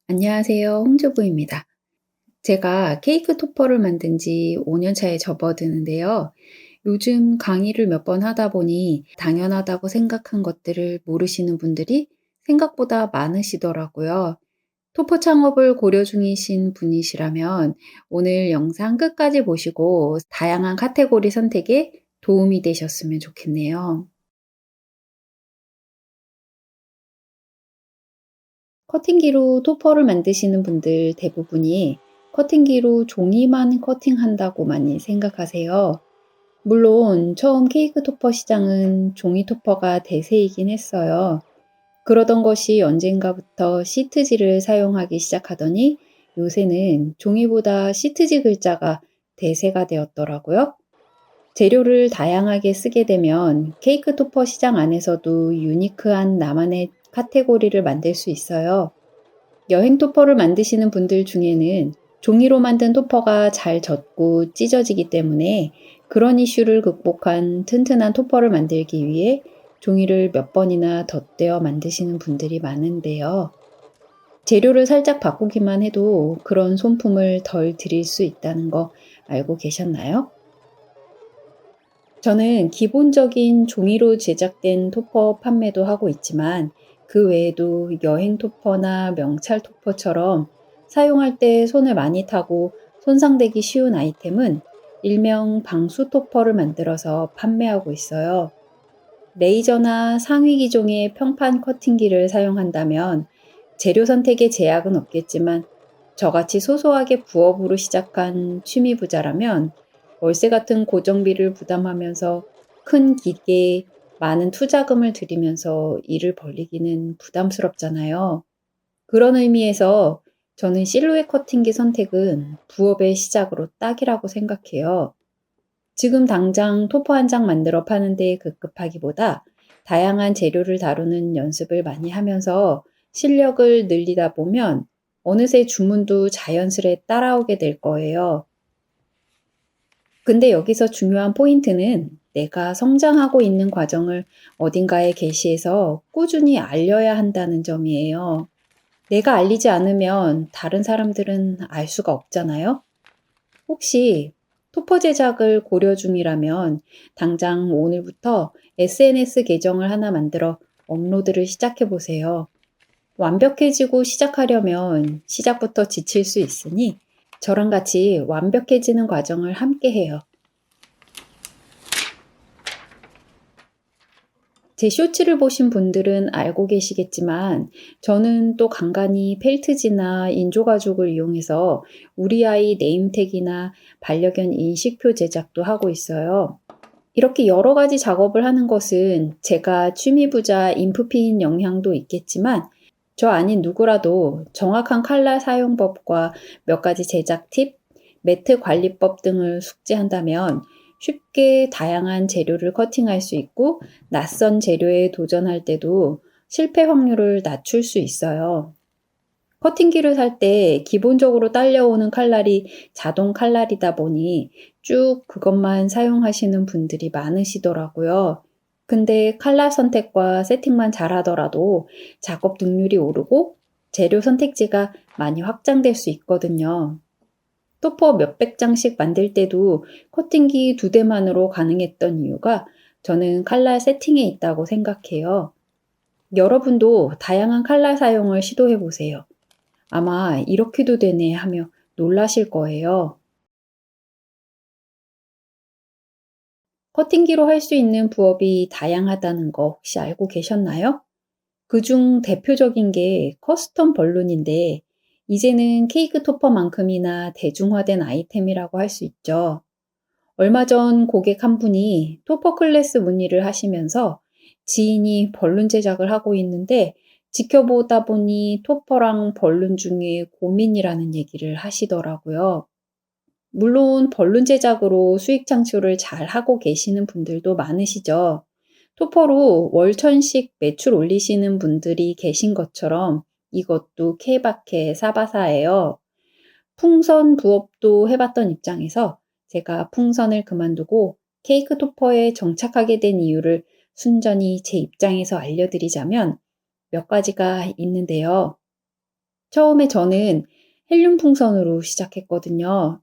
안녕하세요. 홍주부입니다. 제가 케이크 토퍼를 만든 지 5년 차에 접어드는데요. 요즘 강의를 몇 번 하다 보니 당연하다고 생각한 것들을 모르시는 분들이 생각보다 많으시더라고요. 토퍼 창업을 고려 중이신 분이시라면 오늘 영상 끝까지 보시고 다양한 카테고리 선택에 도움이 되셨으면 좋겠네요. 커팅기로 토퍼를 만드시는 분들 대부분이 커팅기로 종이만 커팅한다고 많이 생각하세요. 물론 처음 케이크 토퍼 시장은 종이 토퍼가 대세이긴 했어요. 그러던 것이 언젠가부터 시트지를 사용하기 시작하더니 요새는 종이보다 시트지 글자가 대세가 되었더라고요. 재료를 다양하게 쓰게 되면 케이크 토퍼 시장 안에서도 유니크한 나만의 카테고리를 만들 수 있어요. 여행 토퍼를 만드시는 분들 중에는 종이로 만든 토퍼가 잘 젖고 찢어지기 때문에 그런 이슈를 극복한 튼튼한 토퍼를 만들기 위해 종이를 몇 번이나 덧대어 만드시는 분들이 많은데요. 재료를 살짝 바꾸기만 해도 그런 손품을 덜 들일 수 있다는 거 알고 계셨나요? 저는 기본적인 종이로 제작된 토퍼 판매도 하고 있지만 그 외에도 여행 토퍼나 명찰 토퍼처럼 사용할 때 손을 많이 타고 손상되기 쉬운 아이템은 일명 방수 토퍼를 만들어서 판매하고 있어요. 레이저나 상위 기종의 평판 커팅기를 사용한다면 재료 선택에 제약은 없겠지만 저같이 소소하게 부업으로 시작한 취미 부자라면 월세 같은 고정비를 부담하면서 큰 기계에 많은 투자금을 들이면서 일을 벌리기는 부담스럽잖아요. 그런 의미에서 저는 실루엣 커팅기 선택은 부업의 시작으로 딱이라고 생각해요. 지금 당장 토퍼 한 장 만들어 파는데 급급하기보다 다양한 재료를 다루는 연습을 많이 하면서 실력을 늘리다 보면 어느새 주문도 자연스레 따라오게 될 거예요. 근데 여기서 중요한 포인트는 내가 성장하고 있는 과정을 어딘가에 게시해서 꾸준히 알려야 한다는 점이에요. 내가 알리지 않으면 다른 사람들은 알 수가 없잖아요. 혹시 토퍼 제작을 고려 중이라면 당장 오늘부터 SNS 계정을 하나 만들어 업로드를 시작해 보세요. 완벽해지고 시작하려면 시작부터 지칠 수 있으니 저랑 같이 완벽해지는 과정을 함께 해요. 제 쇼츠를 보신 분들은 알고 계시겠지만 저는 또 간간히 펠트지나 인조가죽을 이용해서 우리 아이 네임택이나 반려견 인식표 제작도 하고 있어요. 이렇게 여러 가지 작업을 하는 것은 제가 취미부자 인프피인 영향도 있겠지만 저 아닌 누구라도 정확한 칼라 사용법과 몇 가지 제작 팁, 매트 관리법 등을 숙지한다면 쉽게 다양한 재료를 커팅할 수 있고 낯선 재료에 도전할 때도 실패 확률을 낮출 수 있어요. 커팅기를 살 때 기본적으로 딸려오는 칼날이 자동 칼날이다 보니 쭉 그것만 사용하시는 분들이 많으시더라고요. 근데 칼날 선택과 세팅만 잘하더라도 작업 능률이 오르고 재료 선택지가 많이 확장될 수 있거든요. 토퍼 몇백 장씩 만들 때도 커팅기 두 대만으로 가능했던 이유가 저는 칼날 세팅에 있다고 생각해요. 여러분도 다양한 칼날 사용을 시도해 보세요. 아마 이렇게도 되네 하며 놀라실 거예요. 커팅기로 할 수 있는 부업이 다양하다는 거 혹시 알고 계셨나요? 그중 대표적인 게 커스텀 벌룬인데 이제는 케이크 토퍼만큼이나 대중화된 아이템이라고 할 수 있죠. 얼마 전 고객 한 분이 토퍼 클래스 문의를 하시면서 지인이 벌룬 제작을 하고 있는데 지켜보다 보니 토퍼랑 벌룬 중에 고민이라는 얘기를 하시더라고요. 물론 벌룬 제작으로 수익 창출을 잘 하고 계시는 분들도 많으시죠. 토퍼로 월천씩 매출 올리시는 분들이 계신 것처럼 이것도 케바케 사바사예요. 풍선 부업도 해봤던 입장에서 제가 풍선을 그만두고 케이크 토퍼에 정착하게 된 이유를 순전히 제 입장에서 알려드리자면 몇 가지가 있는데요. 처음에 저는 헬륨 풍선으로 시작했거든요.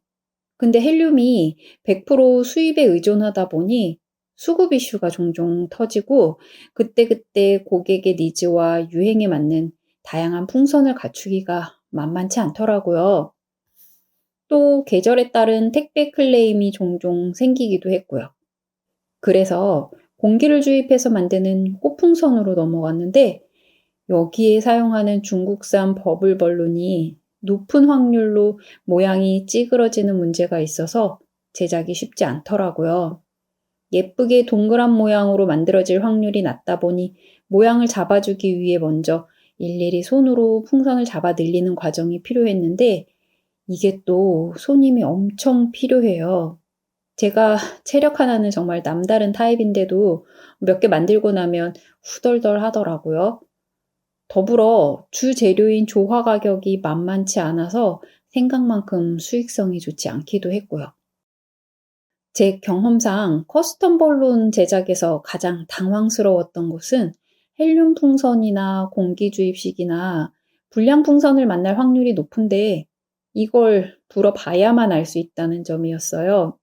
근데 헬륨이 100% 수입에 의존하다 보니 수급 이슈가 종종 터지고 그때그때 고객의 니즈와 유행에 맞는 다양한 풍선을 갖추기가 만만치 않더라고요. 또 계절에 따른 택배 클레임이 종종 생기기도 했고요. 그래서 공기를 주입해서 만드는 꽃풍선으로 넘어갔는데 여기에 사용하는 중국산 버블 벌룬이 높은 확률로 모양이 찌그러지는 문제가 있어서 제작이 쉽지 않더라고요. 예쁘게 동그란 모양으로 만들어질 확률이 낮다 보니 모양을 잡아주기 위해 먼저 일일이 손으로 풍선을 잡아 늘리는 과정이 필요했는데 이게 또 손님이 엄청 필요해요. 제가 체력 하나는 정말 남다른 타입인데도 몇 개 만들고 나면 후덜덜 하더라고요. 더불어 주 재료인 조화 가격이 만만치 않아서 생각만큼 수익성이 좋지 않기도 했고요. 제 경험상 커스텀 벌룬 제작에서 가장 당황스러웠던 것은 헬륨 풍선이나 공기 주입식이나 불량 풍선을 만날 확률이 높은데 이걸 불어봐야만 알 수 있다는 점이었어요.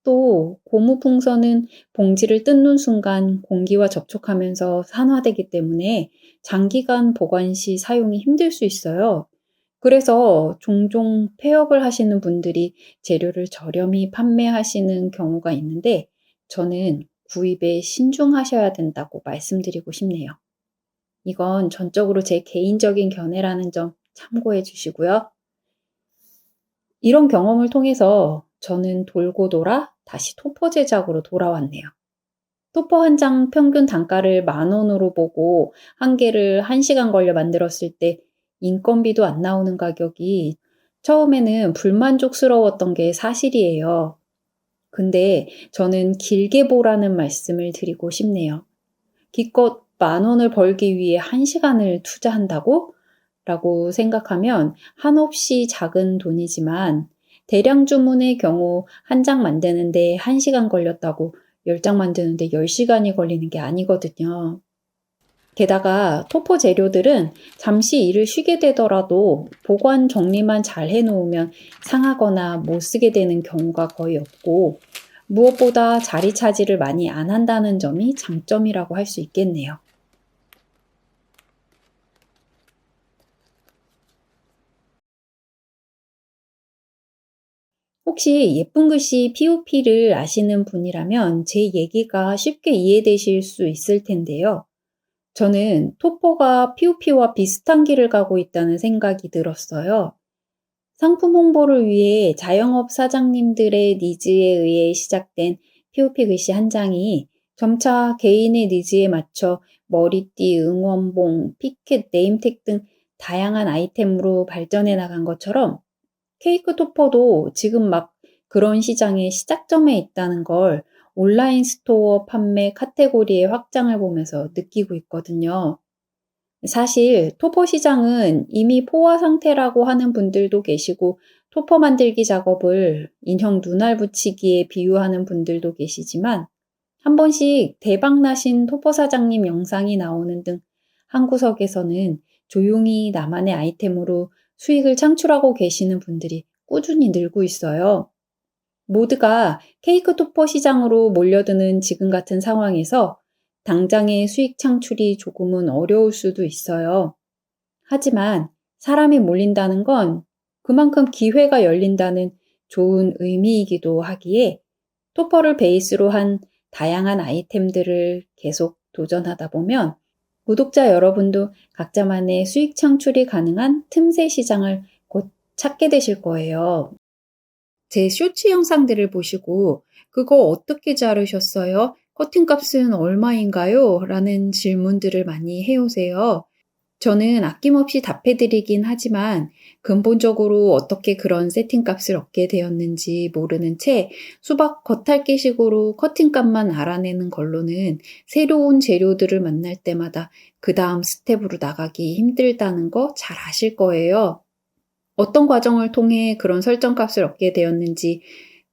또 고무 풍선은 봉지를 뜯는 순간 공기와 접촉하면서 산화되기 때문에 장기간 보관 시 사용이 힘들 수 있어요. 그래서 종종 폐업을 하시는 분들이 재료를 저렴히 판매하시는 경우가 있는데 저는 구입에 신중하셔야 된다고 말씀드리고 싶네요. 이건 전적으로 제 개인적인 견해라는 점 참고해 주시고요. 이런 경험을 통해서 저는 돌고 돌아 다시 토퍼 제작으로 돌아왔네요. 토퍼 한 장 평균 단가를 10,000원으로 보고 한 개를 1시간 걸려 만들었을 때 인건비도 안 나오는 가격이 처음에는 불만족스러웠던 게 사실이에요. 근데 저는 길게 보라는 말씀을 드리고 싶네요. 기껏 10,000원을 벌기 위해 1시간을 투자한다고? 라고 생각하면 한없이 작은 돈이지만 대량 주문의 경우 한 장 만드는데 1시간 걸렸다고 10장 만드는데 10시간이 걸리는 게 아니거든요. 게다가 토퍼 재료들은 잠시 일을 쉬게 되더라도 보관 정리만 잘 해놓으면 상하거나 못 쓰게 되는 경우가 거의 없고 무엇보다 자리 차지를 많이 안 한다는 점이 장점이라고 할 수 있겠네요. 혹시 예쁜 글씨 POP를 아시는 분이라면 제 얘기가 쉽게 이해되실 수 있을 텐데요. 저는 토퍼가 POP와 비슷한 길을 가고 있다는 생각이 들었어요. 상품 홍보를 위해 자영업 사장님들의 니즈에 의해 시작된 POP 글씨 한 장이 점차 개인의 니즈에 맞춰 머리띠, 응원봉, 피켓, 네임택 등 다양한 아이템으로 발전해 나간 것처럼 케이크 토퍼도 지금 막 그런 시장의 시작점에 있다는 걸 온라인 스토어 판매 카테고리의 확장을 보면서 느끼고 있거든요. 사실 토퍼 시장은 이미 포화 상태라고 하는 분들도 계시고 토퍼 만들기 작업을 인형 눈알 붙이기에 비유하는 분들도 계시지만 한 번씩 대박 나신 토퍼 사장님 영상이 나오는 등 한 구석에서는 조용히 나만의 아이템으로 수익을 창출하고 계시는 분들이 꾸준히 늘고 있어요. 모두가 케이크 토퍼 시장으로 몰려드는 지금 같은 상황에서 당장의 수익 창출이 조금은 어려울 수도 있어요. 하지만 사람이 몰린다는 건 그만큼 기회가 열린다는 좋은 의미이기도 하기에 토퍼를 베이스로 한 다양한 아이템들을 계속 도전하다 보면 구독자 여러분도 각자만의 수익 창출이 가능한 틈새 시장을 곧 찾게 되실 거예요. 제 쇼츠 영상들을 보시고 "그거 어떻게 자르셨어요? 커팅값은 얼마인가요?" 라는 질문들을 많이 해오세요. 저는 아낌없이 답해드리긴 하지만 근본적으로 어떻게 그런 세팅값을 얻게 되었는지 모르는 채 수박 겉핥기식으로 커팅값만 알아내는 걸로는 새로운 재료들을 만날 때마다 그 다음 스텝으로 나가기 힘들다는 거 잘 아실 거예요. 어떤 과정을 통해 그런 설정값을 얻게 되었는지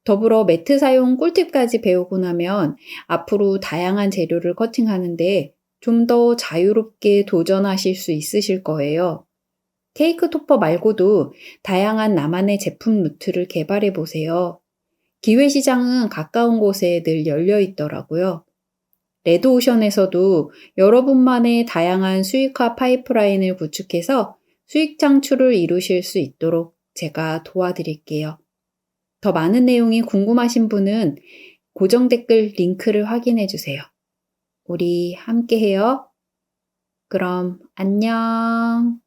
더불어 매트 사용 꿀팁까지 배우고 나면 앞으로 다양한 재료를 커팅하는데 좀 더 자유롭게 도전하실 수 있으실 거예요. 케이크 토퍼 말고도 다양한 나만의 제품 루트를 개발해 보세요. 기회 시장은 가까운 곳에 늘 열려 있더라고요. 레드오션에서도 여러분만의 다양한 수익화 파이프라인을 구축해서 수익 창출을 이루실 수 있도록 제가 도와드릴게요. 더 많은 내용이 궁금하신 분은 고정 댓글 링크를 확인해 주세요. 우리 함께 해요. 그럼 안녕.